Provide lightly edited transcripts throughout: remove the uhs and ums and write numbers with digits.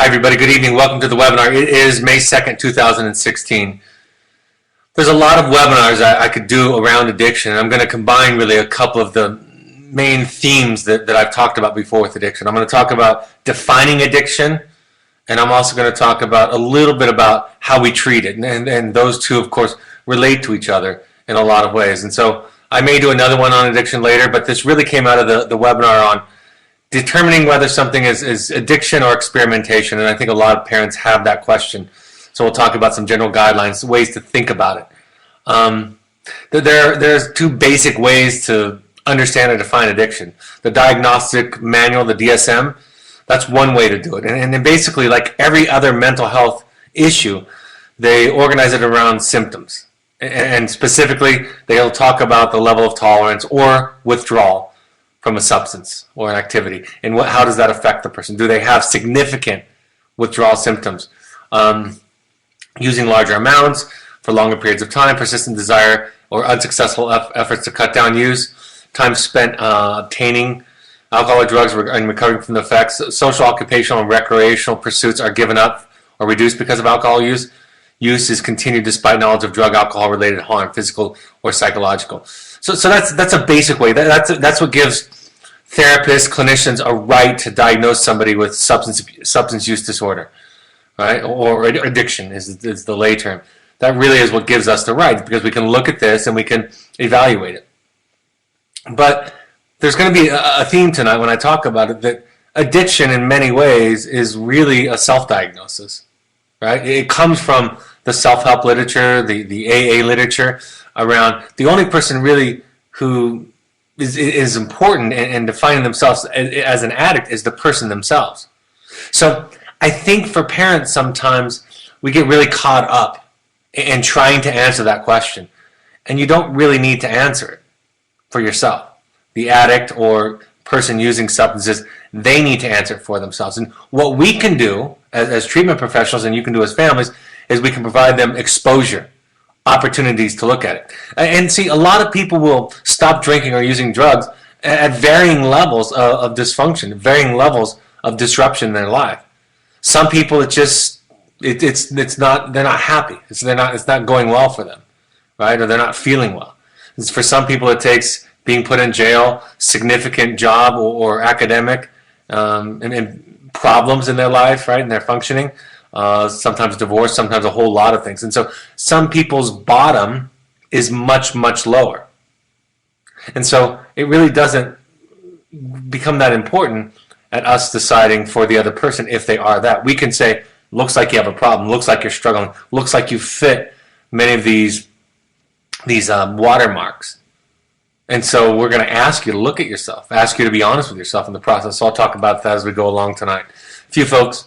Hi everybody, good evening. Welcome to the webinar. It is May 2nd, 2016. There's a lot of webinars I could do around addiction. I'm going to combine really a couple of the main themes that I've talked about before with addiction. I'm going to talk about defining addiction, and I'm also going to talk about a little bit about how we treat it. And those two, of course, relate to each other in a lot of ways. And so I may do another one on addiction later, but this really came out of the webinar on determining whether something is addiction or experimentation, and I think a lot of parents have that question. So we'll talk about some general guidelines, ways to think about it. There's two basic ways to understand and define addiction. The Diagnostic Manual, the DSM, that's one way to do it. And then basically, like every other mental health issue, they organize it around symptoms. And specifically, they'll talk about the level of tolerance or withdrawal from a substance or an activity, and how does that affect the person? Do they have significant withdrawal symptoms? Using larger amounts for longer periods of time, persistent desire or unsuccessful efforts to cut down use, time spent obtaining alcohol or drugs and recovering from the effects, social, occupational, and recreational pursuits are given up or reduced because of alcohol use. Use is continued despite knowledge of drug, alcohol-related harm, physical or psychological. So that's a basic way. That's what gives therapists, clinicians a right to diagnose somebody with substance use disorder, right? Or addiction is the lay term. That really is what gives us the right, because we can look at this and we can evaluate it. But there's going to be a theme tonight when I talk about it, that addiction in many ways is really a self-diagnosis, right? It comes from the self-help literature, the AA literature around the only person really who is important in defining themselves as an addict is the person themselves. So I think for parents sometimes we get really caught up in trying to answer that question, and you don't really need to answer it for yourself. The addict or person using substances, they need to answer it for themselves. And what we can do as treatment professionals, and you can do as families, is we can provide them exposure, opportunities to look at it. And see, a lot of people will stop drinking or using drugs at varying levels of dysfunction, varying levels of disruption in their life. Some people, it's not, they're not happy. It's not going well for them, right? Or they're not feeling well. For some people, it takes being put in jail, significant job or academic and problems in their life, right, in their functioning. Sometimes divorce, sometimes a whole lot of things. And so some people's bottom is much, much lower. And so it really doesn't become that important at us deciding for the other person if they are that. We can say, looks like you have a problem, looks like you're struggling, looks like you fit many of these watermarks. And so we're going to ask you to look at yourself, ask you to be honest with yourself in the process. So I'll talk about that as we go along tonight. A few folks.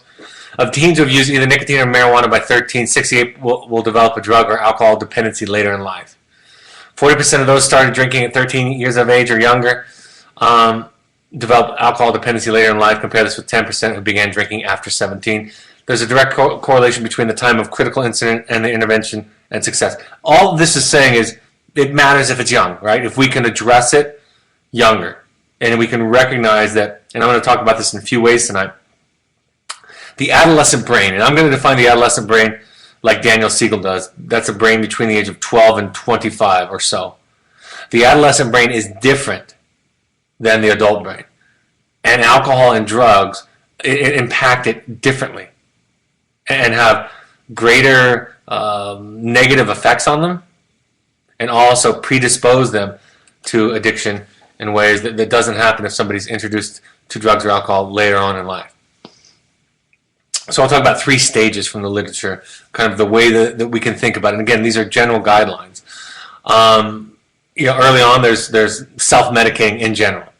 Of teens who have used either nicotine or marijuana by 13, 68 will develop a drug or alcohol dependency later in life. 40% of those started drinking at 13 years of age or younger develop alcohol dependency later in life. Compare this with 10% who began drinking after 17. There's a direct correlation between the time of critical incident and the intervention and success. All this is saying is it matters if it's young, right? If we can address it younger, and we can recognize that, and I'm going to talk about this in a few ways tonight. The adolescent brain, and I'm going to define the adolescent brain like Daniel Siegel does. That's a brain between the age of 12 and 25 or so. The adolescent brain is different than the adult brain. And alcohol and drugs impact it differently and have greater negative effects on them, and also predispose them to addiction in ways that doesn't happen if somebody's introduced to drugs or alcohol later on in life. So I'll talk about 3 stages from the literature, kind of the way that we can think about it. And again, these are general guidelines. Early on, there's self-medicating in general.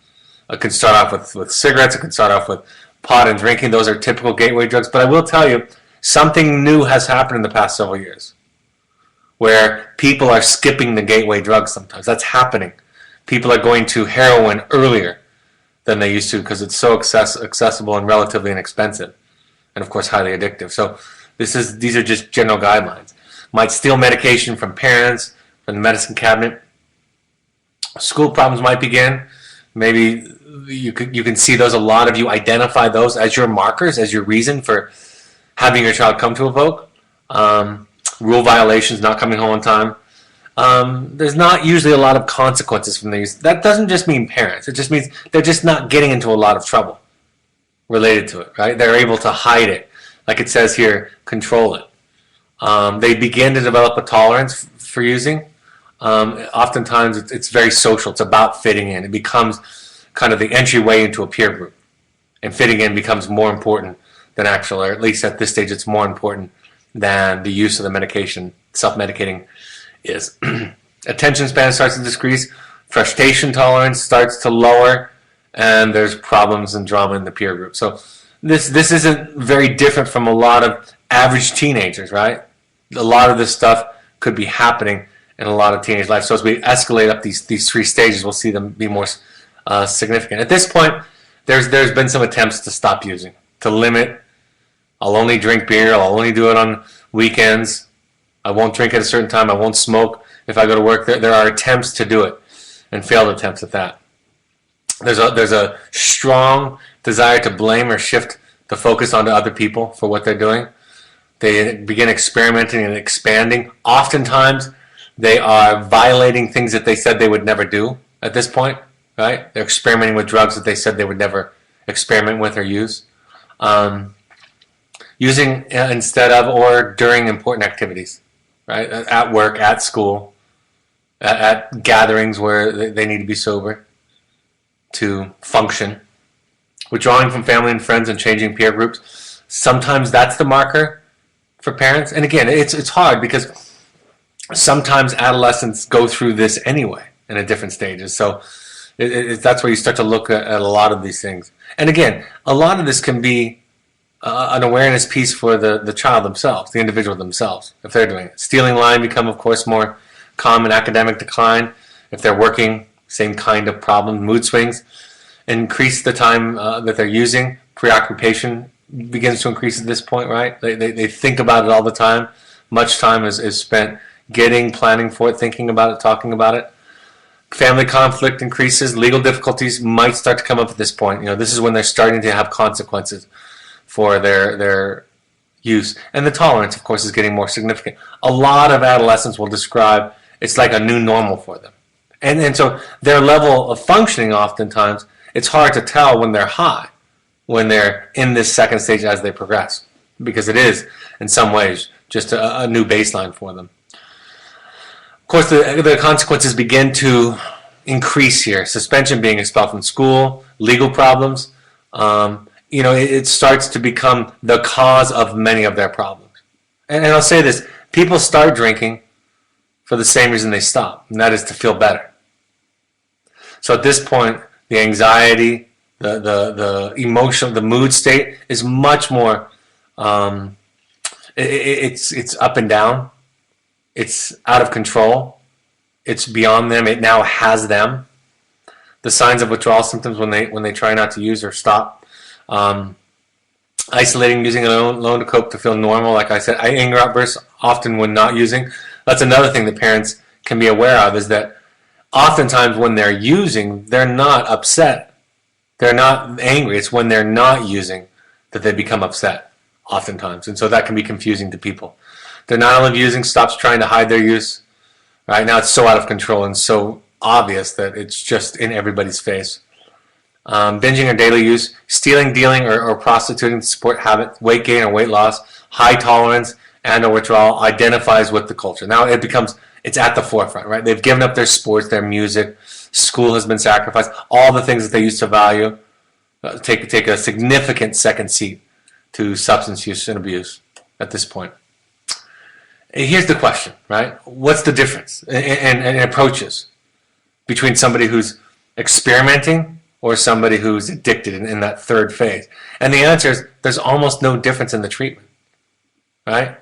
It can start off with cigarettes. It can start off with pot and drinking. Those are typical gateway drugs. But I will tell you, something new has happened in the past several years, where people are skipping the gateway drugs sometimes. That's happening. People are going to heroin earlier than they used to because it's so accessible and relatively inexpensive. And of course, highly addictive. So these are just general guidelines. Might steal medication from parents, from the medicine cabinet. School problems might begin. Maybe you can see those. A lot of you identify those as your markers, as your reason for having your child come to a voc. Rule violations, not coming home on time. There's not usually a lot of consequences from these. That doesn't just mean parents. It just means they're just not getting into a lot of trouble related to it, right? They're able to hide it. Like it says here, control it. They begin to develop a tolerance for using. Oftentimes it's very social. It's about fitting in. It becomes kind of the entryway into a peer group. And fitting in becomes more important than actual, or at least at this stage it's more important than the use of the medication, self-medicating is. Attention span starts to decrease, frustration tolerance starts to lower, and there's problems and drama in the peer group. So this isn't very different from a lot of average teenagers, right? A lot of this stuff could be happening in a lot of teenage life. So as we escalate up these three stages, we'll see them be more significant. At this point, there's been some attempts to stop using, to limit. I'll only drink beer. I'll only do it on weekends. I won't drink at a certain time. I won't smoke if I go to work. There are attempts to do it, and failed attempts at that. There's a strong desire to blame or shift the focus onto other people for what they're doing. They begin experimenting and expanding. Oftentimes, they are violating things that they said they would never do at this point, right? They're experimenting with drugs that they said they would never experiment with or use. Using instead of or during important activities, right? At work, at school, at gatherings where they need to be sober to function. Withdrawing from family and friends and changing peer groups. Sometimes that's the marker for parents. And again, it's hard because sometimes adolescents go through this anyway in a different stages. So that's where you start to look at a lot of these things. And again, a lot of this can be an awareness piece for the child themselves, the individual themselves, if they're doing it. Stealing line become, of course, more common. Academic decline, if they're working, same kind of problem. Mood swings increase the time that they're using. Preoccupation begins to increase at this point, right? They think about it all the time. Much time is spent getting, planning for it, thinking about it, talking about it. Family conflict increases. Legal difficulties might start to come up at this point. This is when they're starting to have consequences for their use. And the tolerance, of course, is getting more significant. A lot of adolescents will describe it's like a new normal for them. And so their level of functioning, oftentimes, it's hard to tell when they're high, when they're in this second stage as they progress, because it is, in some ways, just a new baseline for them. Of course, the consequences begin to increase here. Suspension, being expelled from school, legal problems. It starts to become the cause of many of their problems. And I'll say this, people start drinking for the same reason they stop, and that is to feel better. So at this point, the anxiety, the emotion, the mood state is much more, it's up and down. It's out of control. It's beyond them. It now has them. The signs of withdrawal symptoms when they try not to use or stop. Isolating, using alone to cope to feel normal. Like I said, anger outbursts often when not using. That's another thing that parents can be aware of, is that oftentimes when they're using, they're not upset. They're not angry. It's when they're not using that they become upset, oftentimes. And so that can be confusing to people. They're not only using, stops trying to hide their use. Right now it's so out of control and so obvious that it's just in everybody's face. Binging or daily use, stealing, dealing, or prostituting to support habit, weight gain or weight loss, high tolerance and or withdrawal identifies with the culture. Now it's at the forefront, right? They've given up their sports, their music, school has been sacrificed, all the things that they used to value take a significant second seat to substance use and abuse at this point. Here's the question, right? What's the difference in approaches between somebody who's experimenting or somebody who's addicted in that third phase? And the answer is there's almost no difference in the treatment, right?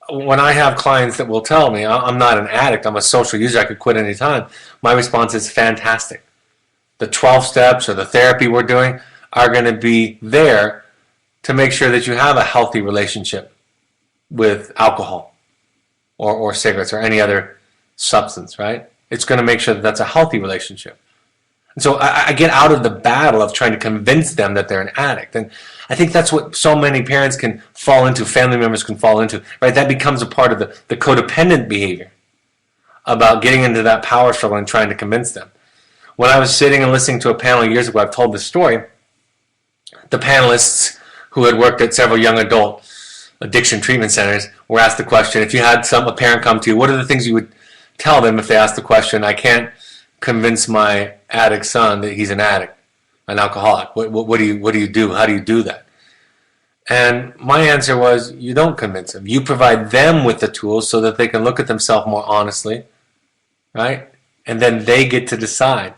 When I have clients that will tell me, I'm not an addict, I'm a social user, I could quit any time, my response is fantastic. The 12 steps or the therapy we're doing are going to be there to make sure that you have a healthy relationship with alcohol or cigarettes or any other substance, right? It's going to make sure that that's a healthy relationship. And so I get out of the battle of trying to convince them that they're an addict. And I think that's what so many parents can fall into, family members can fall into, right? That becomes a part of the codependent behavior about getting into that power struggle and trying to convince them. When I was sitting and listening to a panel years ago, I've told this story, the panelists who had worked at several young adult addiction treatment centers were asked the question, if you had a parent come to you, what are the things you would tell them if they asked the question, I can't convince my addict son that he's an addict, an alcoholic. What do you do? How do you do that? And my answer was, you don't convince them. You provide them with the tools so that they can look at themselves more honestly, right? And then they get to decide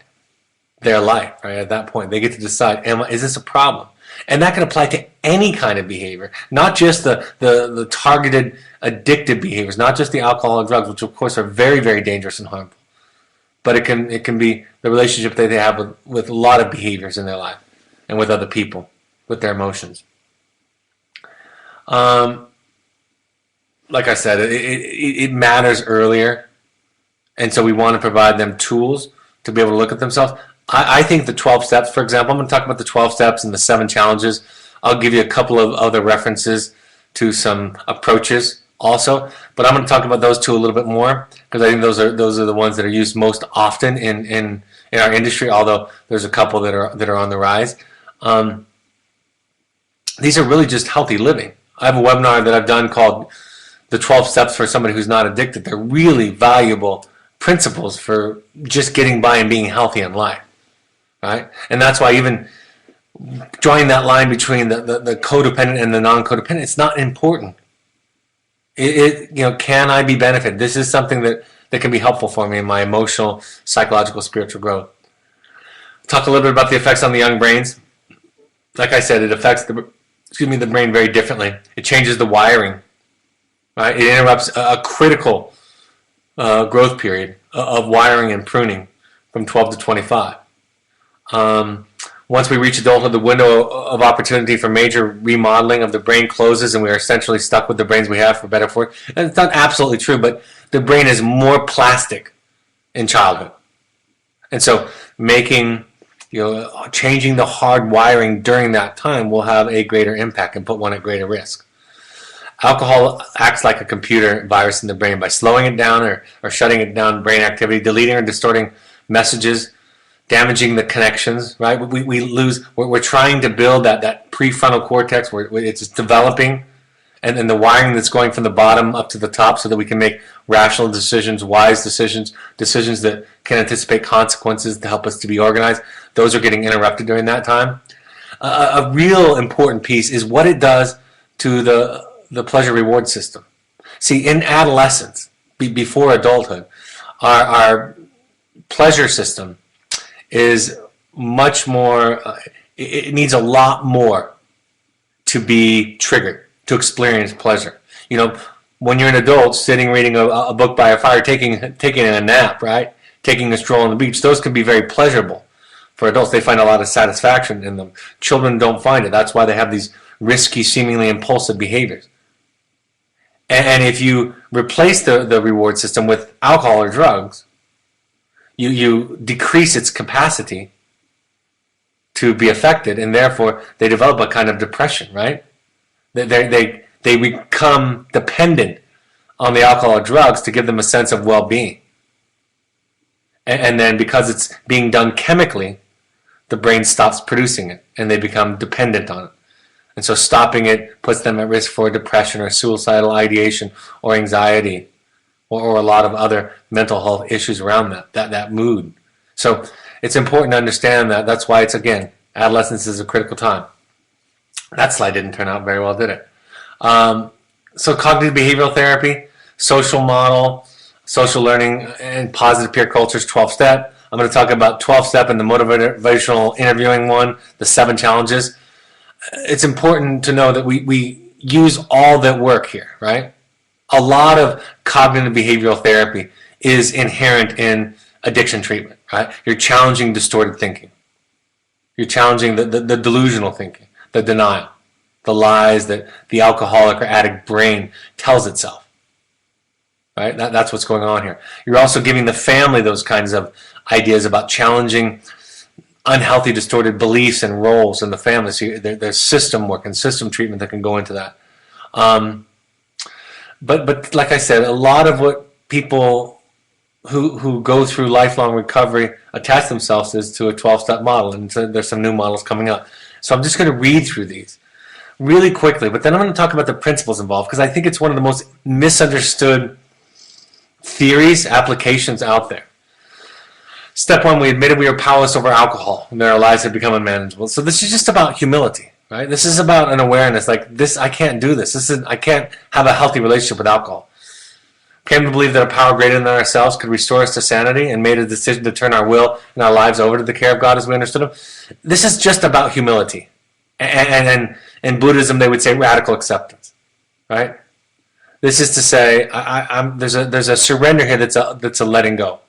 their life, right? At that point, they get to decide, is this a problem? And that can apply to any kind of behavior, not just the targeted addictive behaviors, not just the alcohol and drugs, which of course are very, very dangerous and harmful. But it can be the relationship that they have with a lot of behaviors in their life and with other people, with their emotions. Like I said, it matters earlier, and so we want to provide them tools to be able to look at themselves. I think the 12 steps, for example, I'm going to talk about the 12 steps and the 7 challenges. I'll give you a couple of other references to some approaches also, but I'm going to talk about those two a little bit more because I think those are the ones that are used most often in our industry, although there's a couple that are on the rise. These are really just healthy living. I have a webinar that I've done called The 12 Steps for Somebody Who's Not Addicted. They're really valuable principles for just getting by and being healthy in life, right? And that's why even drawing that line between the codependent and the non-codependent, it's not important. Can I be benefited? This is something that can be helpful for me in my emotional, psychological, spiritual growth. Talk a little bit about the effects on the young brains. Like I said, it affects the brain very differently. It changes the wiring, right? It interrupts a critical growth period of wiring and pruning from 12 to 25. Once we reach adulthood, the window of opportunity for major remodeling of the brain closes, and we are essentially stuck with the brains we have, for better or for worse. And it's not absolutely true, but the brain is more plastic in childhood, and so changing the hard wiring during that time will have a greater impact and put one at greater risk. Alcohol acts like a computer virus in the brain by slowing it down or shutting it down brain activity, deleting or distorting messages, damaging the connections, right? We're trying to build that prefrontal cortex where it's developing, and then the wiring that's going from the bottom up to the top so that we can make rational decisions, wise decisions that can anticipate consequences to help us to be organized. Those are getting interrupted during that time. A real important piece is what it does to the pleasure reward system. See, in adolescence, before adulthood, our pleasure system is much more, it needs a lot more to be triggered, to experience pleasure. When you're an adult sitting reading a book by a fire, taking a nap, right? Taking a stroll on the beach, those can be very pleasurable. For adults, they find a lot of satisfaction in them. Children don't find it. That's why they have these risky, seemingly impulsive behaviors. And if you replace the reward system with alcohol or drugs, you decrease its capacity to be affected, and therefore they develop a kind of depression, right? They become dependent on the alcohol or drugs to give them a sense of well-being. And then because it's being done chemically, the brain stops producing it, and they become dependent on it. And so stopping it puts them at risk for depression or suicidal ideation or anxiety or a lot of other mental health issues around that mood. So it's important to understand that. That's why adolescence is a critical time. That slide didn't turn out very well, did it? So cognitive behavioral therapy, social model, social learning, and positive peer culture's 12-step. I'm going to talk about 12-step and the motivational interviewing one, the 7 challenges. It's important to know that we use all that work here, right? A lot of cognitive behavioral therapy is inherent in addiction treatment, right? You're challenging distorted thinking. You're challenging the delusional thinking, the denial, the lies that the alcoholic or addict brain tells itself. right? That's what's going on here. You're also giving the family those kinds of ideas about challenging unhealthy, distorted beliefs and roles in the family. So there's system work and system treatment that can go into that. But like I said, a lot of what people who go through lifelong recovery attach themselves is to a 12-step model, and so there's some new models coming up. So I'm just going to read through these really quickly, but then I'm going to talk about the principles involved, because I think it's one of the most misunderstood theories, applications out there. Step one, we admitted we were powerless over alcohol, and our lives had become unmanageable. So this is just about humility, right? This is about an awareness, like this, I can't do this. I can't have a healthy relationship with alcohol. Came to believe that a power greater than ourselves could restore us to sanity, and made a decision to turn our will and our lives over to the care of God as we understood Him. This is just about humility. And in Buddhism, they would say radical acceptance, right? This is to say, there's a surrender here that's a letting go.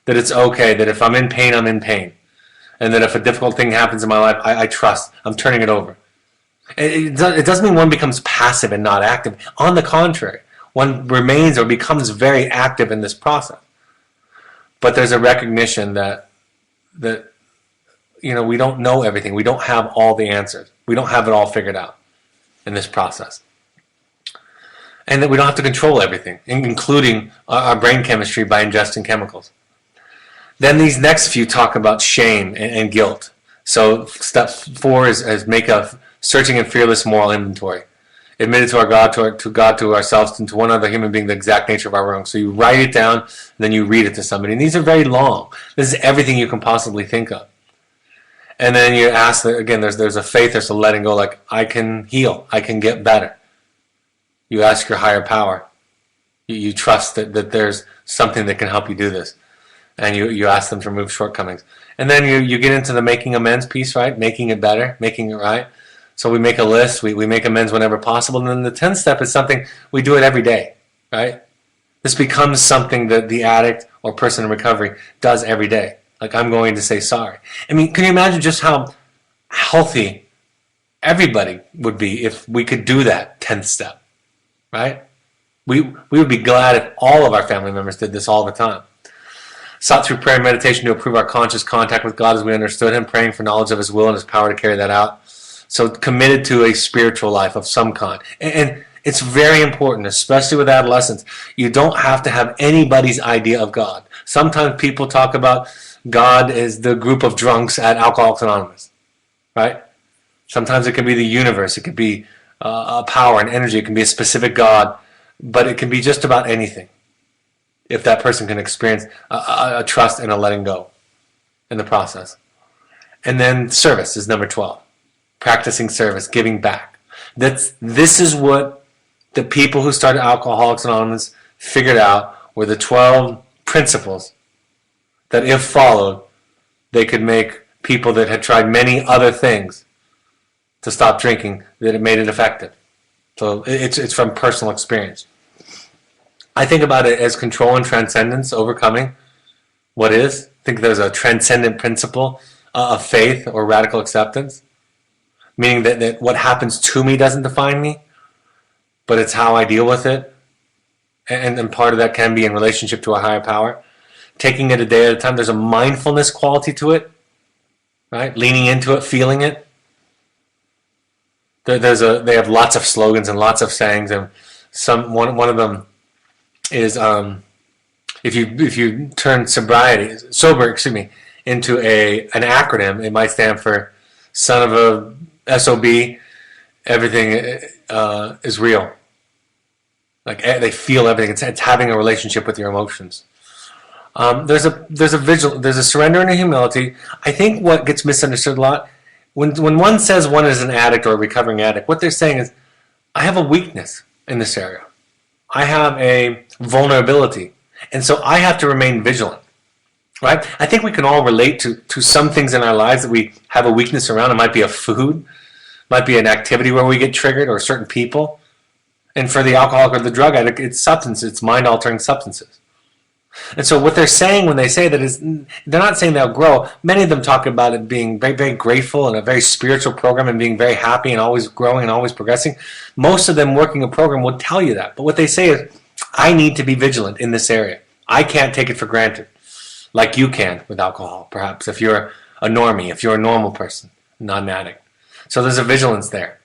That it's okay, that if I'm in pain, I'm in pain. And that if a difficult thing happens in my life, I trust. I'm turning it over. It doesn't mean one becomes passive and not active. On the contrary, one remains or becomes very active in this process. But there's a recognition that we don't know everything. We don't have all the answers. We don't have it all figured out in this process. And that we don't have to control everything, including our brain chemistry by ingesting chemicals. Then these next few talk about shame and guilt. So step 4 is make a searching and fearless moral inventory. Admitted to our God, to ourselves, and to one other human being the exact nature of our wrongs. So you write it down, and then you read it to somebody. And these are very long. This is everything you can possibly think of. And then you ask, again, there's a faith, there's a letting go, like, I can heal, I can get better. You ask your higher power. You trust that there's something that can help you do this. And you ask them to remove shortcomings. And then you get into the making amends piece, right? Making it better, making it right. So we make a list, we make amends whenever possible. And then the 10th step is something, we do it every day, right? This becomes something that the addict or person in recovery does every day. Like, I'm going to say sorry. I mean, can you imagine just how healthy everybody would be if we could do that 10th step, right? We would be glad if all of our family members did this all the time. Sought through prayer and meditation to improve our conscious contact with God as we understood Him, praying for knowledge of His will and His power to carry that out. So committed to a spiritual life of some kind. And it's very important, especially with adolescents. You don't have to have anybody's idea of God. Sometimes people talk about God as the group of drunks at Alcoholics Anonymous, right? Sometimes it can be the universe. It could be a power and energy. It can be a specific God. But it can be just about anything, if that person can experience a trust and a letting go in the process. And then service is number 12. Practicing service, giving back. This is what the people who started Alcoholics Anonymous figured out were the 12 principles that, if followed, they could make people that had tried many other things to stop drinking, that it made it effective. So it's from personal experience. I think about it as control and transcendence, overcoming what is. I think there's a transcendent principle of faith or radical acceptance, meaning that what happens to me doesn't define me, but it's how I deal with it. And part of that can be in relationship to a higher power. Taking it a day at a time. There's a mindfulness quality to it, right? Leaning into it, feeling it. They have lots of slogans and lots of sayings, and one of them is if you turn sober into an acronym, it might stand for son of a SOB. Everything is real. Like, they feel everything. It's having a relationship with your emotions. There's a surrender and a humility. I think what gets misunderstood a lot, when one says one is an addict or a recovering addict, what they're saying is, I have a weakness in this area. I have a vulnerability. And so I have to remain vigilant. Right? I think we can all relate to some things in our lives that we have a weakness around. It might be a food, might be an activity where we get triggered, or certain people. And for the alcoholic or the drug addict, it's substance, it's mind-altering substances. And so what they're saying when they say that is, they're not saying they'll grow. Many of them talk about it being very, very grateful and a very spiritual program and being very happy and always growing and always progressing. Most of them working a program will tell you that. But what they say is, I need to be vigilant in this area. I can't take it for granted like you can with alcohol, perhaps, if you're a normie, if you're a normal person, not an addict. So there's a vigilance there.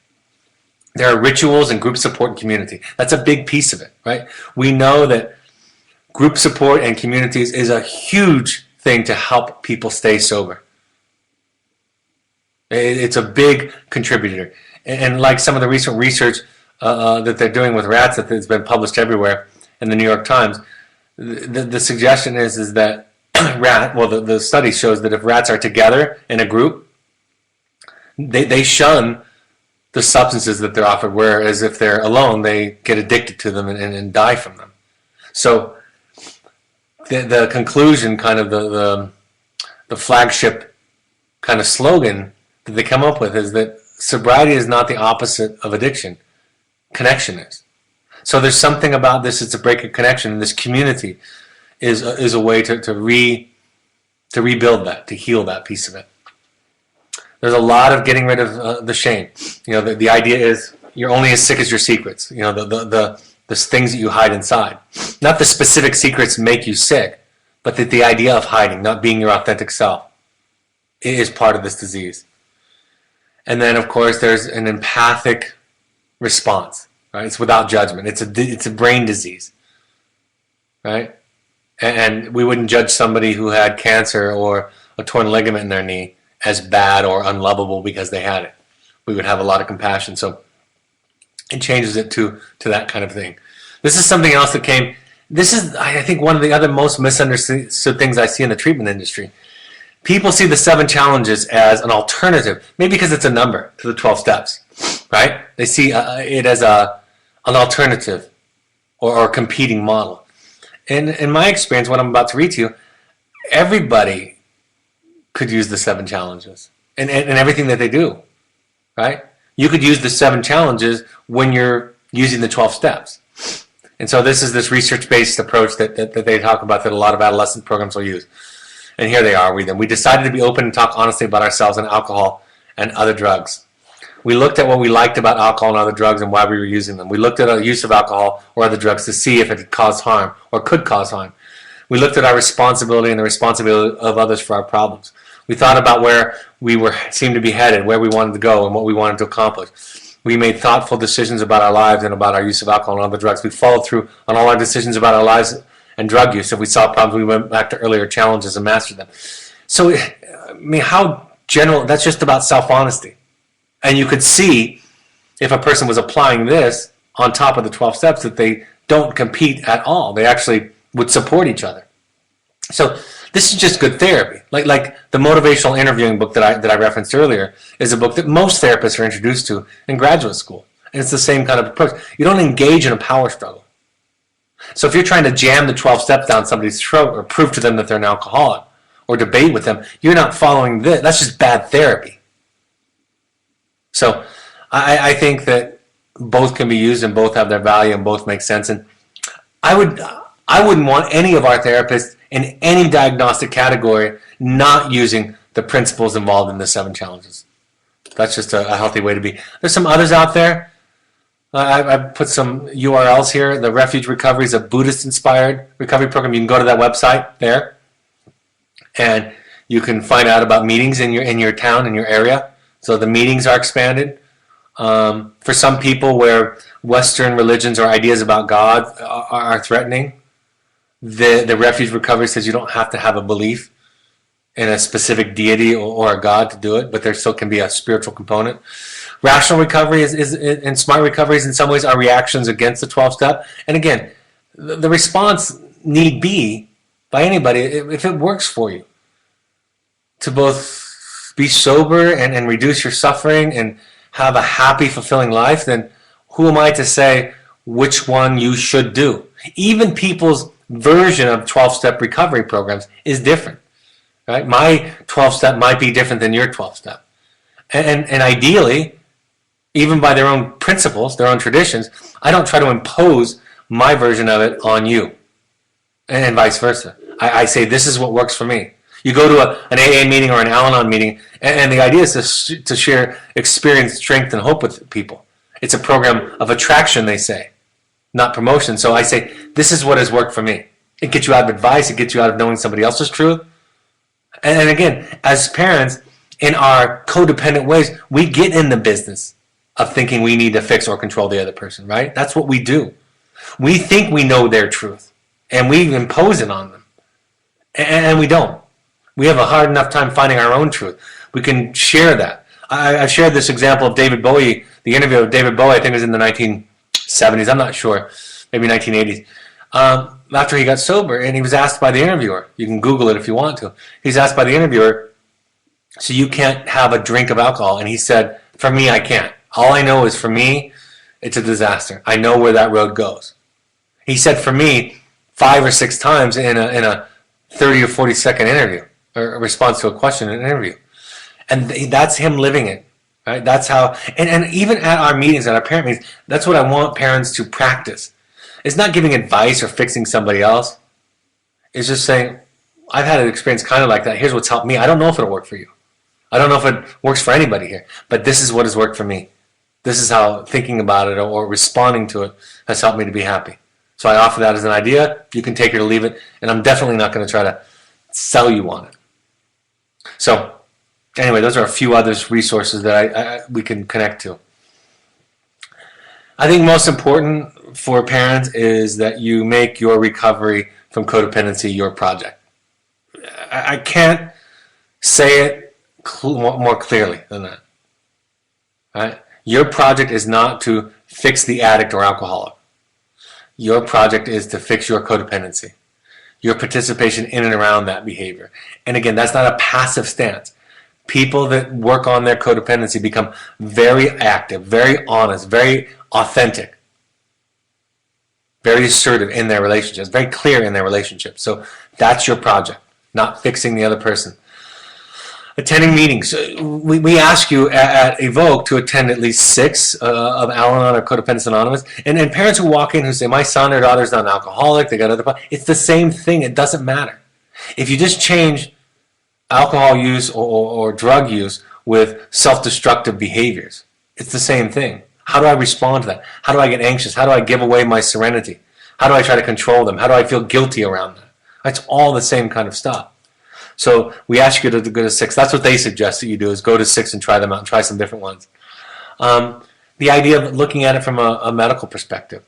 There are rituals and group support and community. That's a big piece of it, right? We know that group support and communities is a huge thing to help people stay sober. It's a big contributor. And like some of the recent research that they're doing with rats that's been published everywhere in the New York Times, the suggestion is that the study shows that if rats are together in a group, they shun the substances that they're offered, whereas if they're alone, they get addicted to them and die from them. So the conclusion, kind of the flagship kind of slogan that they come up with is that sobriety is not the opposite of addiction. Connection is. So there's something about this. It's a break of connection, and this community is a way to rebuild that, to heal that piece of it. There's a lot of getting rid of the shame. You know, the idea is you're only as sick as your secrets. You know, the things that you hide inside. Not the specific secrets make you sick, but that the idea of hiding, not being your authentic self, is part of this disease. And then, of course, there's an empathic response. Right? It's without judgment. It's a brain disease, right? And we wouldn't judge somebody who had cancer or a torn ligament in their knee as bad or unlovable because they had it. We would have a lot of compassion. So it changes it to that kind of thing. This is something else that came. This is, I think, one of the other most misunderstood things I see in the treatment industry. People see the 7 challenges as an alternative, maybe because it's a number to the 12 steps, right? They see it as an alternative or competing model. And in my experience, what I'm about to read to you, everybody could use the 7 challenges and everything that they do, right? You could use the 7 challenges when you're using the 12 steps. And so this is this research-based approach that they talk about that a lot of adolescent programs will use. And here they are, we decided to be open and talk honestly about ourselves and alcohol and other drugs. We looked at what we liked about alcohol and other drugs and why we were using them. We looked at our use of alcohol or other drugs to see if it had caused harm or could cause harm. We looked at our responsibility and the responsibility of others for our problems. We thought about where we seemed to be headed, where we wanted to go, and what we wanted to accomplish. We made thoughtful decisions about our lives and about our use of alcohol and other drugs. We followed through on all our decisions about our lives and drug use. If we saw problems, we went back to earlier challenges and mastered them. So, I mean, how general, that's just about self-honesty. And you could see if a person was applying this on top of the 12 steps that they don't compete at all. They actually would support each other. So this is just good therapy. Like the motivational interviewing book that I referenced earlier is a book that most therapists are introduced to in graduate school. And it's the same kind of approach. You don't engage in a power struggle. So if you're trying to jam the 12 steps down somebody's throat or prove to them that they're an alcoholic or debate with them, you're not following this. That's just bad therapy. So I think that both can be used and both have their value and both make sense. And I wouldn't want any of our therapists in any diagnostic category not using the principles involved in the 7 challenges. That's just a healthy way to be. There's some others out there. I put some URLs here. The Refuge Recovery is a Buddhist-inspired recovery program. You can go to that website there, and you can find out about meetings in your town, in your area. So the meetings are expanded. For some people where Western religions or ideas about God are threatening, the Refuge Recovery says you don't have to have a belief in a specific deity or a God to do it, but there still can be a spiritual component. Rational recovery and smart recoveries in some ways are reactions against the 12-step. And again, the response need be by anybody, if it works for you, to both be sober and reduce your suffering and have a happy, fulfilling life, then who am I to say which one you should do? Even people's version of 12-step recovery programs is different. Right? My 12-step might be different than your 12-step. And ideally, even by their own principles, their own traditions, I don't try to impose my version of it on you, and vice versa. I say, this is what works for me. You go to an AA meeting or an Al-Anon meeting, and the idea is to share experience, strength, and hope with people. It's a program of attraction, they say. not promotion. So I say, this is what has worked for me. It gets you out of advice. It gets you out of knowing somebody else's truth. And again, as parents, in our codependent ways, we get in the business of thinking we need to fix or control the other person, right? That's what we do. We think we know their truth, and we impose it on them. And we don't. We have a hard enough time finding our own truth. We can share that. I shared this example of David Bowie, the interview of David Bowie, I think it was in the 1970s, I'm not sure, maybe 1980s. After he got sober, and he was asked by the interviewer, you can Google it if you want to, he's asked by the interviewer, so you can't have a drink of alcohol? And he said, for me, I can't. All I know is for me, it's a disaster. I know where that road goes. He said for me, 5 or 6 times in a 30 or 40 second interview, or a response to a question in an interview. And that's him living it. Right? That's how, and even at our meetings, at our parent meetings, that's what I want parents to practice. It's not giving advice or fixing somebody else. It's just saying, I've had an experience kind of like that. Here's what's helped me. I don't know if it'll work for you. I don't know if it works for anybody here, but this is what has worked for me. This is how thinking about it or responding to it has helped me to be happy. So I offer that as an idea. You can take it or leave it, and I'm definitely not going to try to sell you on it. So anyway, those are a few other resources that we can connect to. I think most important for parents is that you make your recovery from codependency your project. I can't say it more clearly than that. Right? Your project is not to fix the addict or alcoholic. Your project is to fix your codependency, your participation in and around that behavior. And again, that's not a passive stance. People that work on their codependency become very active, very honest, very authentic, very assertive in their relationships, very clear in their relationships. So that's your project, not fixing the other person. Attending meetings. We ask you at Evoke to attend at least 6 of Al-Anon or Codependence Anonymous. And parents who walk in who say, my son or daughter is not an alcoholic, they got other problems. It's the same thing. It doesn't matter. If you just change alcohol use or drug use with self-destructive behaviors, it's the same thing. How do I respond to that? How do I get anxious? How do I give away my serenity? How do I try to control them? How do I feel guilty around that? It's all the same kind of stuff. So we ask you to go to 6. That's what they suggest that you do, is go to 6 and try them out and try some different ones. The idea of looking at it from a medical perspective.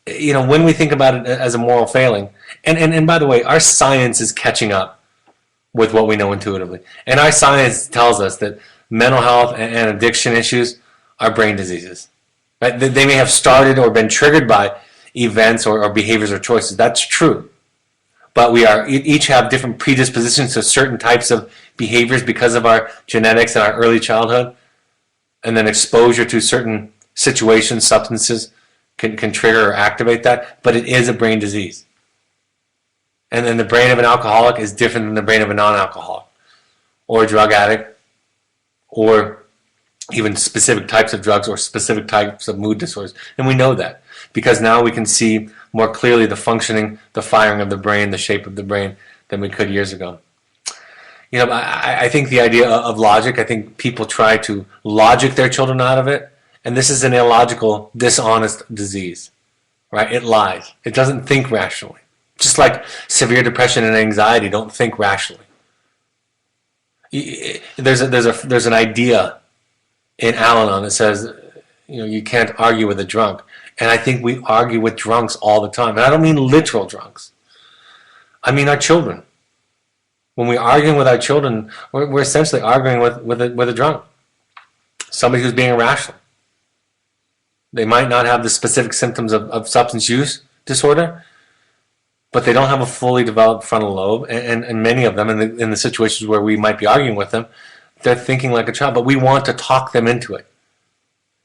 You know, when we think about it as a moral failing, and by the way, our science is catching up with what we know intuitively. And our science tells us that mental health and addiction issues are brain diseases. Right? They may have started or been triggered by events or behaviors or choices. That's true. But we each have different predispositions to certain types of behaviors because of our genetics and our early childhood. And then exposure to certain situations, substances can trigger or activate that. But it is a brain disease. And then the brain of an alcoholic is different than the brain of a non-alcoholic or a drug addict or even specific types of drugs or specific types of mood disorders. And we know that because now we can see more clearly the functioning, the firing of the brain, the shape of the brain than we could years ago. You know, I think the idea of logic, I think people try to logic their children out of it, and this is an illogical, dishonest disease, right? It lies. It doesn't think rationally. Just like severe depression and anxiety don't think rationally. There's an idea in Al-Anon that says, you know, you can't argue with a drunk. And I think we argue with drunks all the time. And I don't mean literal drunks. I mean our children. When we're arguing with our children, we're essentially arguing with a drunk. Somebody who's being irrational. They might not have the specific symptoms of substance use disorder, but they don't have a fully developed frontal lobe. And many of them, in the situations where we might be arguing with them, they're thinking like a child. But we want to talk them into it,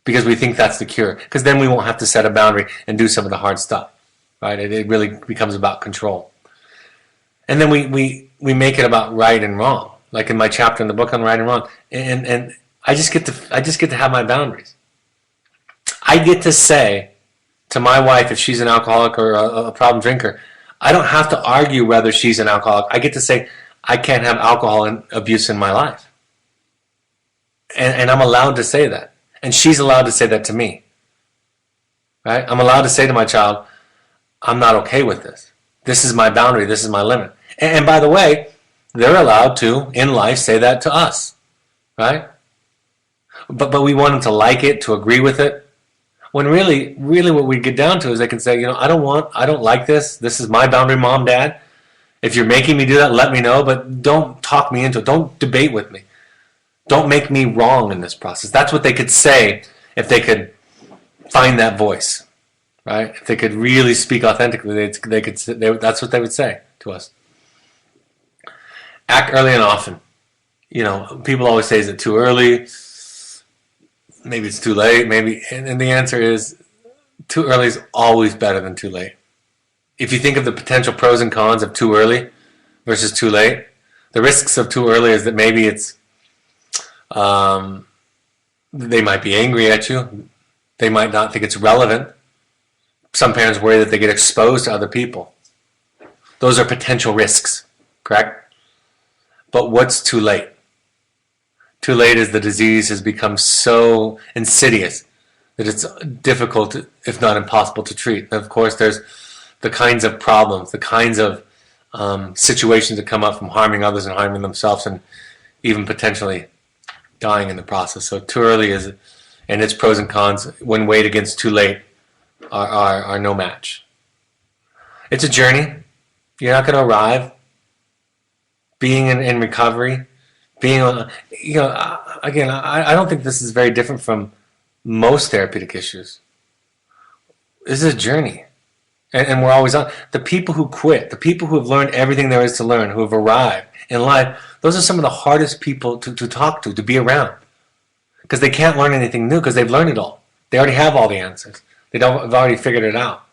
because we think that's the cure. Because then we won't have to set a boundary and do some of the hard stuff, right? It really becomes about control. And then we make it about right and wrong, like in my chapter in the book on right and wrong. And I just get to have my boundaries. I get to say to my wife, if she's an alcoholic or a problem drinker, I don't have to argue whether she's an alcoholic. I get to say, I can't have alcohol and abuse in my life. And I'm allowed to say that. And she's allowed to say that to me. right? I'm allowed to say to my child, I'm not okay with this. This is my boundary. This is my limit. And by the way, they're allowed to, in life, say that to us, right? But we want them to like it, to agree with it. When really what we get down to is they can say, I don't like this. This is my boundary, mom, dad. If you're making me do that, let me know, but don't talk me into it. Don't debate with me. Don't make me wrong in this process. That's what they could say if they could find that voice, right? If they could really speak authentically, that's what they would say to us. Act early and often. People always say, is it too early? Maybe it's too late. Maybe, and the answer is, too early is always better than too late. If you think of the potential pros and cons of too early versus too late, the risks of too early is that maybe it's they might be angry at you. They might not think it's relevant. Some parents worry that they get exposed to other people. Those are potential risks, correct? But what's too late? Too late is the disease has become so insidious that it's difficult, if not impossible, to treat. And of course, there's the kinds of problems, the kinds of situations that come up from harming others and harming themselves, and even potentially dying in the process. So too early is, and its pros and cons, when weighed against too late, are no match. It's a journey. You're not going to arrive. Being in recovery, being on, again, I don't think this is very different from most therapeutic issues. This is a journey. And we're always on. The people who quit, the people who have learned everything there is to learn, who have arrived in life, those are some of the hardest people to talk to be around. Because they can't learn anything new because they've learned it all. They already have all the answers. They've already figured it out.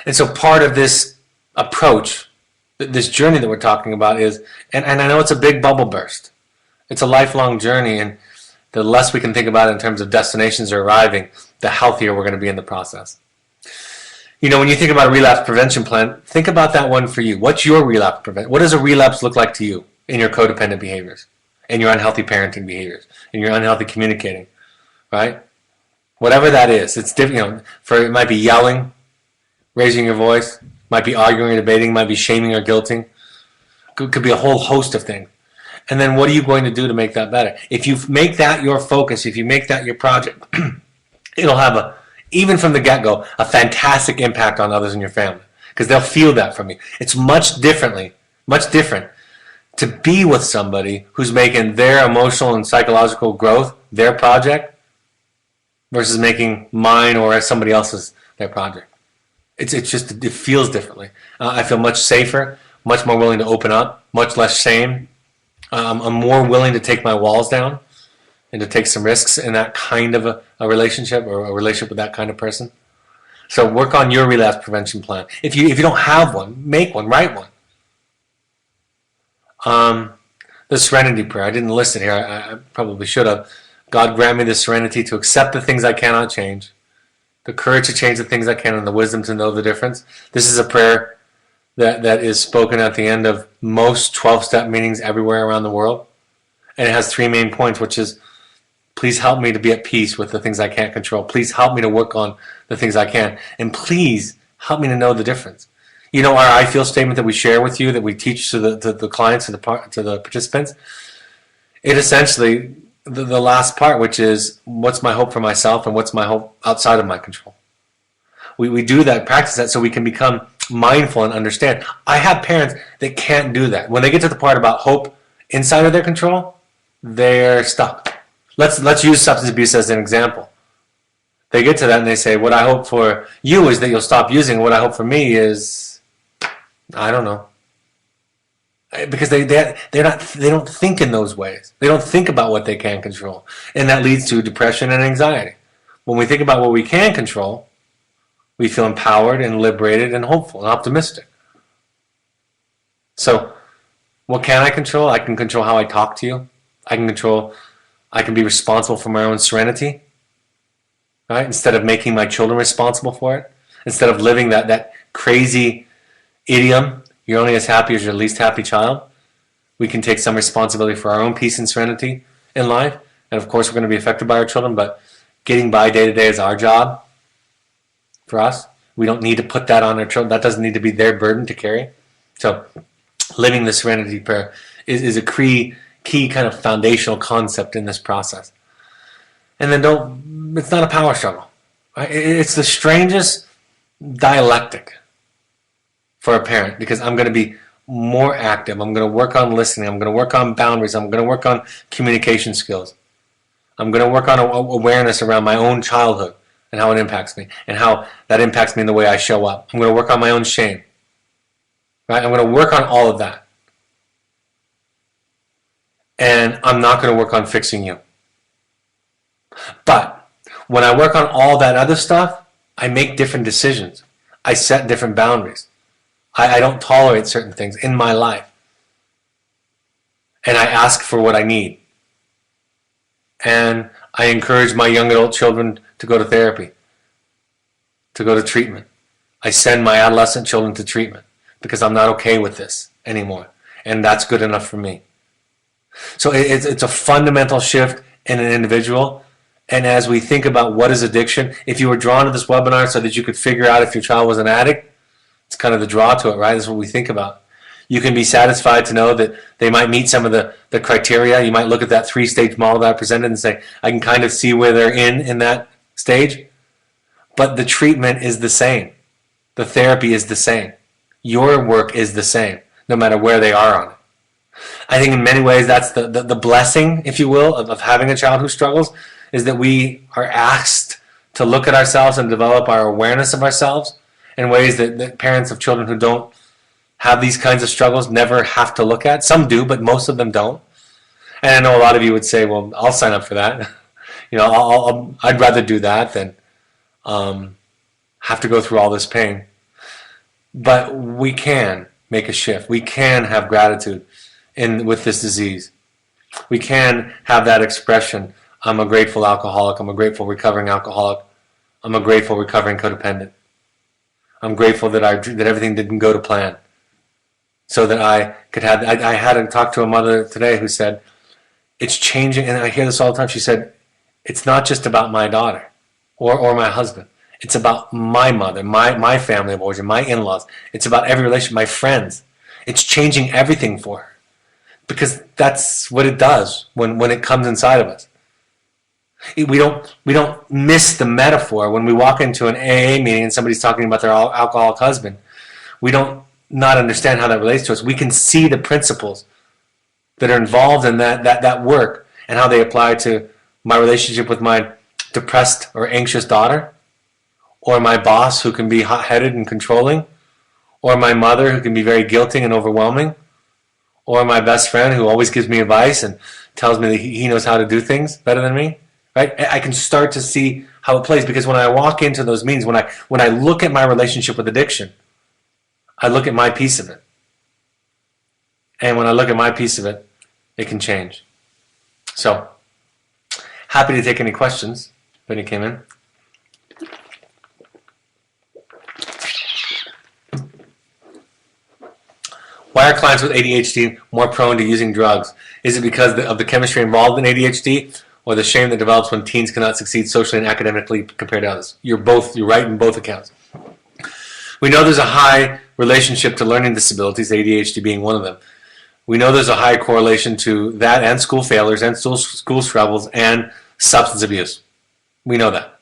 And so part of this approach, this journey that we're talking about is, and I know it's a big bubble burst. It's a lifelong journey, and the less we can think about it in terms of destinations or arriving, the healthier we're going to be in the process. When you think about a relapse prevention plan, think about that one for you. What's your relapse prevention? What does a relapse look like to you in your codependent behaviors, in your unhealthy parenting behaviors, in your unhealthy communicating, right? Whatever that is, it's different. It might be yelling, raising your voice, might be arguing or debating, might be shaming or guilting. Could be a whole host of things. And then what are you going to do to make that better? If you make that your focus, if you make that your project, it'll have even from the get-go, a fantastic impact on others in your family, because they'll feel that from you. It's much different to be with somebody who's making their emotional and psychological growth their project versus making mine or somebody else's their project. It feels differently. I feel much safer, much more willing to open up, much less shame. I'm more willing to take my walls down and to take some risks in that kind of a relationship, or a relationship with that kind of person. So work on your relapse prevention plan. If you don't have one, make one, write one. The serenity prayer, I didn't list it here. I probably should have. God grant me the serenity to accept the things I cannot change, the courage to change the things I can, and the wisdom to know the difference. This is a prayer that is spoken at the end of most 12-step meetings everywhere around the world. And it has 3 main points, which is, please help me to be at peace with the things I can't control. Please help me to work on the things I can. And please help me to know the difference. Our I feel statement that we share with you, that we teach to the clients, to the participants, it essentially, the last part, which is, what's my hope for myself and what's my hope outside of my control? We do that, practice that, so we can become mindful and understand. I have parents that can't do that. When they get to the part about hope inside of their control, they're stuck. Let's use substance abuse as an example. They get to that and they say, what I hope for you is that you'll stop using. What I hope for me is, I don't know. Because they don't think in those ways. They don't think about what they can control. And that leads to depression and anxiety. When we think about what we can control, we feel empowered and liberated and hopeful and optimistic. So, what can I control? I can control how I talk to you. I can be responsible for my own serenity. Right? Instead of making my children responsible for it. Instead of living that crazy idiom, you're only as happy as your least happy child. We can take some responsibility for our own peace and serenity in life. And of course, we're going to be affected by our children, but getting by day to day is our job. for us. We don't need to put that on our children. That doesn't need to be their burden to carry. So living the serenity prayer is a key kind of foundational concept in this process. And then it's not a power struggle. Right? It's the strangest dialectic for a parent, because I'm going to be more active. I'm going to work on listening. I'm going to work on boundaries. I'm going to work on communication skills. I'm going to work on awareness around my own childhood and how it impacts me, and how that impacts me in the way I show up. I'm going to work on my own shame. Right? I'm going to work on all of that. And I'm not going to work on fixing you. But when I work on all that other stuff, I make different decisions. I set different boundaries. I don't tolerate certain things in my life. And I ask for what I need. And I encourage my young adult children to go to therapy, to go to treatment. I send my adolescent children to treatment because I'm not okay with this anymore. And that's good enough for me. So it's a fundamental shift in an individual. And as we think about what is addiction, if you were drawn to this webinar so that you could figure out if your child was an addict, it's kind of the draw to it, right? That's what we think about. You can be satisfied to know that they might meet some of the criteria. You might look at that 3-stage model that I presented and say, I can kind of see where they're in that stage. But the treatment is the same. The therapy is the same. Your work is the same, no matter where they are on it. I think in many ways that's the blessing, if you will, of having a child who struggles, is that we are asked to look at ourselves and develop our awareness of ourselves in ways that parents of children who don't have these kinds of struggles never have to look at. Some do, but most of them don't. And I know a lot of you would say, well, I'll sign up for that. I'd rather do that than have to go through all this pain. But we can make a shift. We can have gratitude with this disease. We can have that expression, I'm a grateful alcoholic, I'm a grateful recovering alcoholic, I'm a grateful recovering codependent. I'm grateful that everything didn't go to plan, so that I could have. I had to talk to a mother today who said, it's changing, and I hear this all the time. She said, it's not just about my daughter or my husband. It's about my mother, my family of origin, my in-laws. It's about every relation, my friends. It's changing everything for her, because that's what it does when it comes inside of us. We don't miss the metaphor when we walk into an AA meeting and somebody's talking about their alcoholic husband. We don't not understand how that relates to us. We can see the principles that are involved in that work and how they apply to my relationship with my depressed or anxious daughter, or my boss who can be hot-headed and controlling, or my mother who can be very guilting and overwhelming, or my best friend who always gives me advice and tells me that he knows how to do things better than me. Right? I can start to see how it plays, because when I walk into those meetings, when I look at my relationship with addiction, I look at my piece of it. And when I look at my piece of it, it can change. So, happy to take any questions if any came in. Why are clients with ADHD more prone to using drugs? Is it because of the chemistry involved in ADHD, or the shame that develops when teens cannot succeed socially and academically compared to others? You're right in both accounts. We know there's a high relationship to learning disabilities, ADHD being one of them. We know there's a high correlation to that and school failures and school struggles and substance abuse. We know that.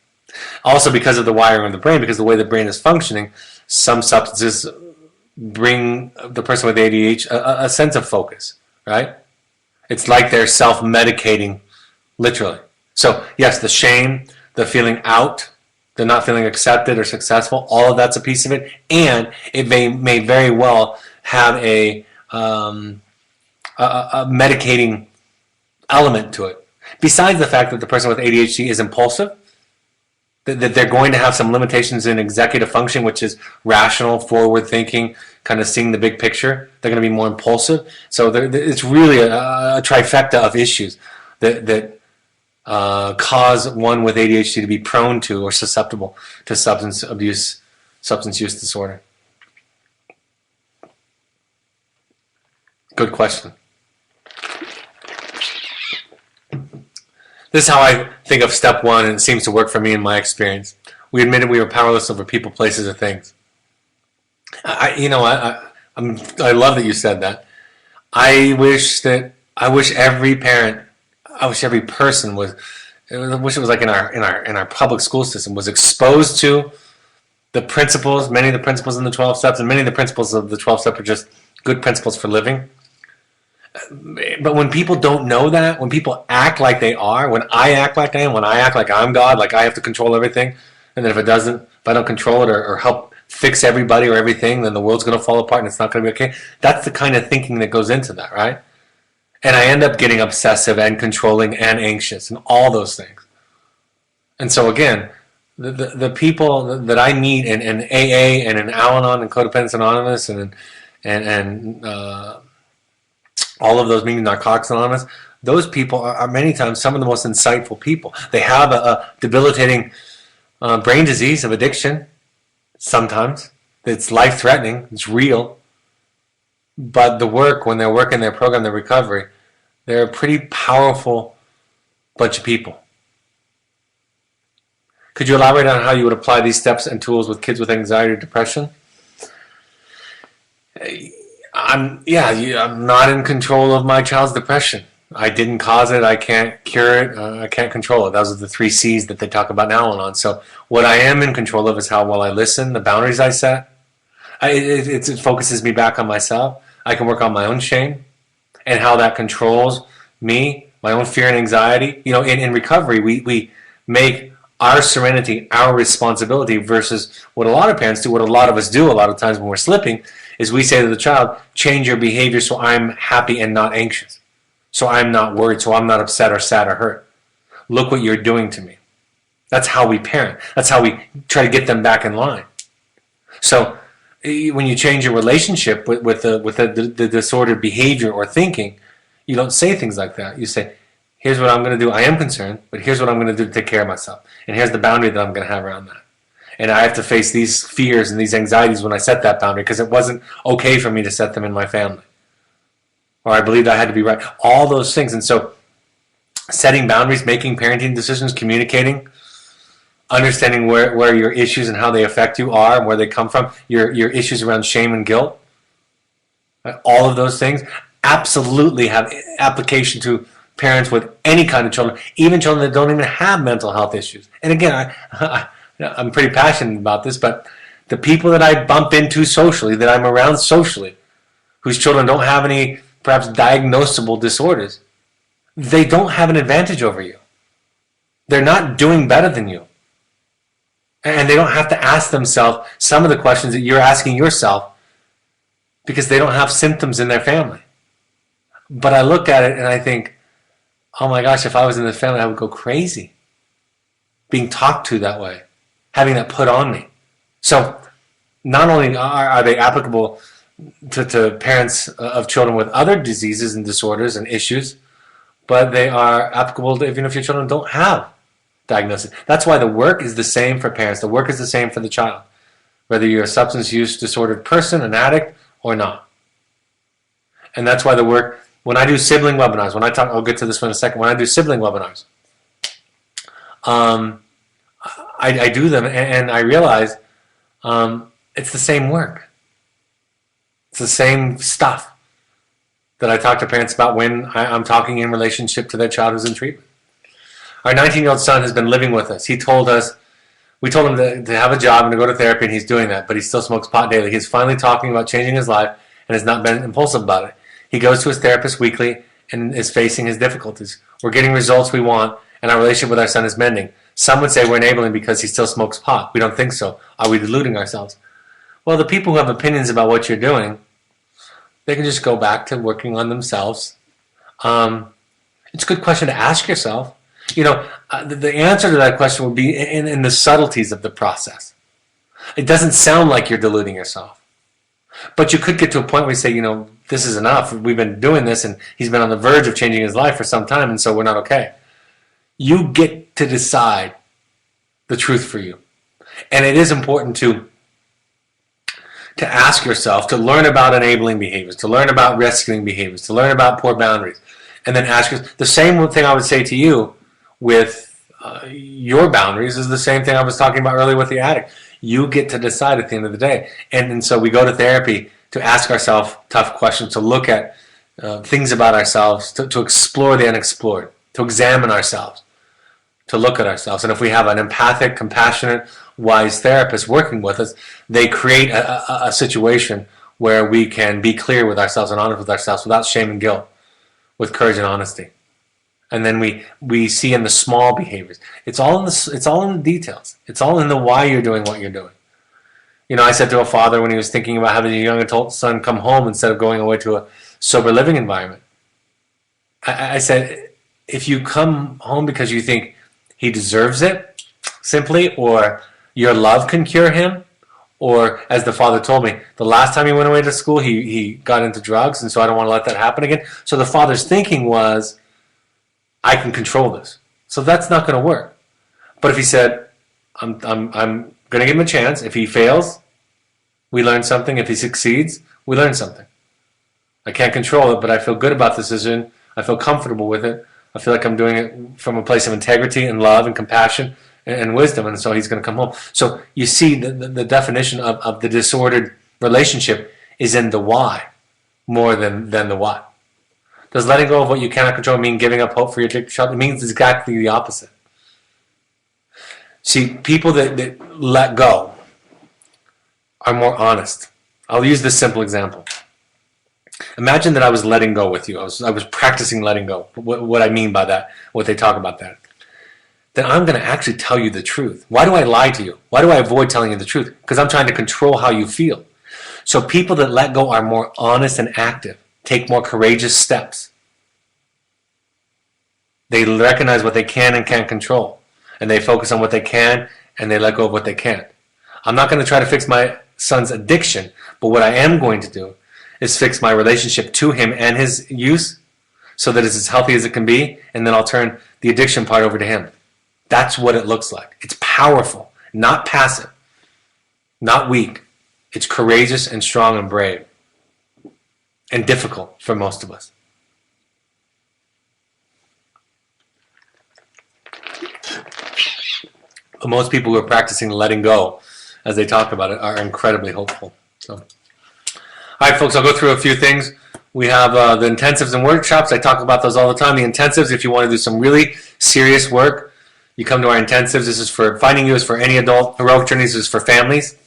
Also, because of the wiring of the brain, because of the way the brain is functioning, some substances bring the person with ADHD a sense of focus, right? It's like they're self-medicating, literally. So, yes, the shame, the feeling out, the not feeling accepted or successful, all of that's a piece of it. And it may very well have a medicating element to it. Besides the fact that the person with ADHD is impulsive, that they're going to have some limitations in executive function, which is rational, forward thinking, kind of seeing the big picture. They're going to be more impulsive. So it's really a trifecta of issues that cause one with ADHD to be prone to or susceptible to substance use disorder. Good question. This is how I think of step one, and it seems to work for me in my experience. We admitted we were powerless over people, places, or things. I love that you said that. I wish every parent, I wish every person was. I wish it was like in our public school system was exposed to the principles, many of the principles in the 12 steps, and many of the principles of the 12 steps are just good principles for living. But when people don't know that, when people act like they are, when I act like I am, when I act like I'm God, like I have to control everything, and then if I don't control it or help fix everybody or everything, then the world's going to fall apart and it's not going to be okay. That's the kind of thinking that goes into that, right? And I end up getting obsessive and controlling and anxious and all those things. And so again, the people that I meet in AA and in Al-Anon and Codependence Anonymous and all of those meetings, Narcotics Anonymous, those people are many times some of the most insightful people. They have a debilitating brain disease of addiction. Sometimes it's life-threatening. It's real. But the work, when they're working their program, their recovery, they're a pretty powerful bunch of people. Could you elaborate on how you would apply these steps and tools with kids with anxiety or depression? I'm not in control of my child's depression. I didn't cause it. I can't cure it. I can't control it. Those are the 3 C's that they talk about now and on. So what I am in control of is how well I listen, the boundaries I set. It focuses me back on myself. I can work on my own shame and how that controls me, my own fear and anxiety. You know, in recovery, we make our serenity our responsibility versus what a lot of parents do, what a lot of us do a lot of times when we're slipping, is we say to the child, change your behavior so I'm happy and not anxious. So I'm not worried, so I'm not upset or sad or hurt. Look what you're doing to me. That's how we parent. That's how we try to get them back in line. So when you change your relationship with the disordered behavior or thinking, you don't say things like that. You say, here's what I'm going to do. I am concerned, but here's what I'm going to do to take care of myself. And here's the boundary that I'm going to have around that. And I have to face these fears and these anxieties when I set that boundary because it wasn't okay for me to set them in my family. Or I believed I had to be right. All those things. And so setting boundaries, making parenting decisions, communicating, understanding where your issues and how they affect you are and where they come from, your issues around shame and guilt, all of those things absolutely have application to parents with any kind of children, even children that don't even have mental health issues. And again, I'm pretty passionate about this, but the people that I bump into socially, that I'm around socially, whose children don't have any perhaps diagnosable disorders, they don't have an advantage over you. They're not doing better than you. And they don't have to ask themselves some of the questions that you're asking yourself because they don't have symptoms in their family. But I look at it and I think, oh my gosh, if I was in the family, I would go crazy being talked to that way, having that put on me. So not only are they applicable to parents of children with other diseases and disorders and issues, but they are applicable to even if your children don't have diagnosis. That's why the work is the same for parents. The work is the same for the child, whether you're a substance use disordered person, an addict, or not. And that's why the work, when I do sibling webinars, I'll get to this one in a second, when I do sibling webinars, I do them and I realize it's the same work. It's the same stuff that I talk to parents about when I'm talking in relationship to their child who's in treatment. Our 19-year-old son has been living with us. We told him to have a job and to go to therapy, and he's doing that, but he still smokes pot daily. He's finally talking about changing his life and has not been impulsive about it. He goes to his therapist weekly and is facing his difficulties. We're getting results we want, and our relationship with our son is mending. Some would say we're enabling because he still smokes pot. We don't think so. Are we deluding ourselves? Well, the people who have opinions about what you're doing, they can just go back to working on themselves. It's a good question to ask yourself. You know, the answer to that question would be in the subtleties of the process. It doesn't sound like you're deluding yourself. But you could get to a point where you say, you know, this is enough. We've been doing this, and he's been on the verge of changing his life for some time, and so we're not okay. You get to decide the truth for you. And it is important to ask yourself, to learn about enabling behaviors, to learn about rescuing behaviors, to learn about poor boundaries, and then ask yourself the same thing I would say to you with your boundaries is the same thing I was talking about earlier with the addict. You get to decide at the end of the day. And so we go to therapy to ask ourselves tough questions, to look at things about ourselves, to explore the unexplored, to examine ourselves, to look at ourselves. And if we have an empathic, compassionate, wise therapist working with us, they create a situation where we can be clear with ourselves and honest with ourselves without shame and guilt, with courage and honesty. And then we see in the small behaviors. It's all in the details. It's all in the why you're doing what you're doing. You know, I said to a father when he was thinking about having a young adult son come home instead of going away to a sober living environment. I said, if you come home because you think he deserves it, simply, or your love can cure him, or as the father told me, the last time he went away to school, he got into drugs, and so I don't want to let that happen again. So the father's thinking was, I can control this. So that's not going to work. But if he said, I'm going to give him a chance. If he fails, we learn something. If he succeeds, we learn something. I can't control it, but I feel good about the decision. I feel comfortable with it. I feel like I'm doing it from a place of integrity and love and compassion and wisdom, and so he's going to come home. So you see the definition of the disordered relationship is in the why more than the what. Does letting go of what you cannot control mean giving up hope for your addicted child? It means exactly the opposite. See, people that let go are more honest. I'll use this simple example. Imagine that I was letting go with you. I was practicing letting go. What I mean by that, what they talk about that. Then I'm going to actually tell you the truth. Why do I lie to you? Why do I avoid telling you the truth? Because I'm trying to control how you feel. So people that let go are more honest and active, take more courageous steps. They recognize what they can and can't control, and they focus on what they can, and they let go of what they can't. I'm not going to try to fix my son's addiction, but what I am going to do is fix my relationship to him and his use so that it's as healthy as it can be, and then I'll turn the addiction part over to him. That's what it looks like. It's powerful, not passive, not weak. It's courageous and strong and brave, and difficult for most of us. But most people who are practicing letting go, as they talk about it, are incredibly hopeful. So, all right, folks, I'll go through a few things. We have the intensives and workshops. I talk about those all the time. The intensives, if you want to do some really serious work, you come to our intensives. This is for Finding You is for any adult. Heroic Journeys is for families.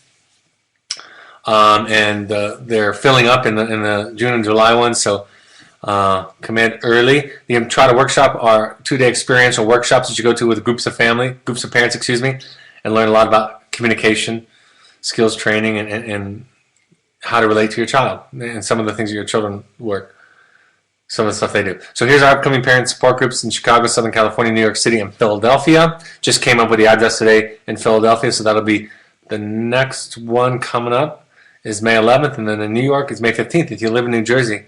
And they're filling up in the June and July ones, so come in early. The Entrada Workshop are 2-day experiential workshops that you go to with groups of parents, and learn a lot about communication, skills training, and how to relate to your child, and some of the things that your children work, some of the stuff they do. So here's our upcoming parent support groups in Chicago, Southern California, New York City, and Philadelphia. Just came up with the address today in Philadelphia, so that'll be the next one coming up. Is May 11th, and then in New York is May 15th. If you live in New Jersey,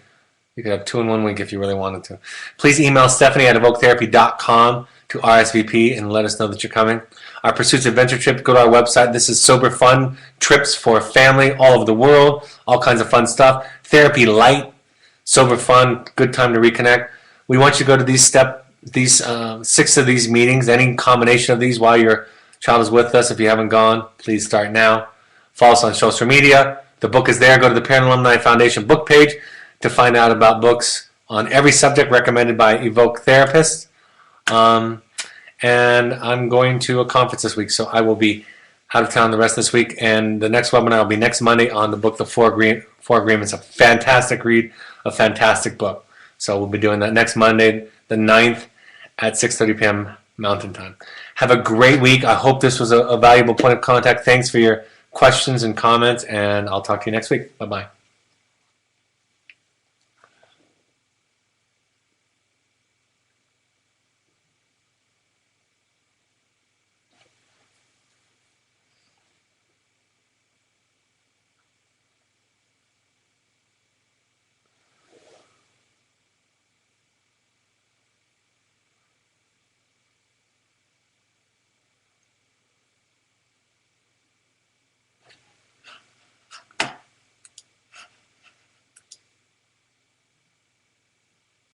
you could have 2 in 1 week if you really wanted to. Please email Stephanie at evoketherapy.com to RSVP and let us know that you're coming. Our Pursuits Adventure Trip, go to our website. This is sober fun trips for family all over the world, all kinds of fun stuff. Therapy light, sober fun, good time to reconnect. We want you to go to these 6 of these meetings, any combination of these while your child is with us. If you haven't gone, please start now. Follow us on social media. The book is there. Go to the Parent Alumni Foundation book page to find out about books on every subject recommended by Evoke therapists. And I'm going to a conference this week, so I will be out of town the rest of this week. And the next webinar will be next Monday on the book, The Four Agreements. A fantastic read, a fantastic book. So we'll be doing that next Monday, the 9th at 6:30 p.m. Mountain Time. Have a great week. I hope this was a valuable point of contact. Thanks for your questions and comments, and I'll talk to you next week. Bye-bye.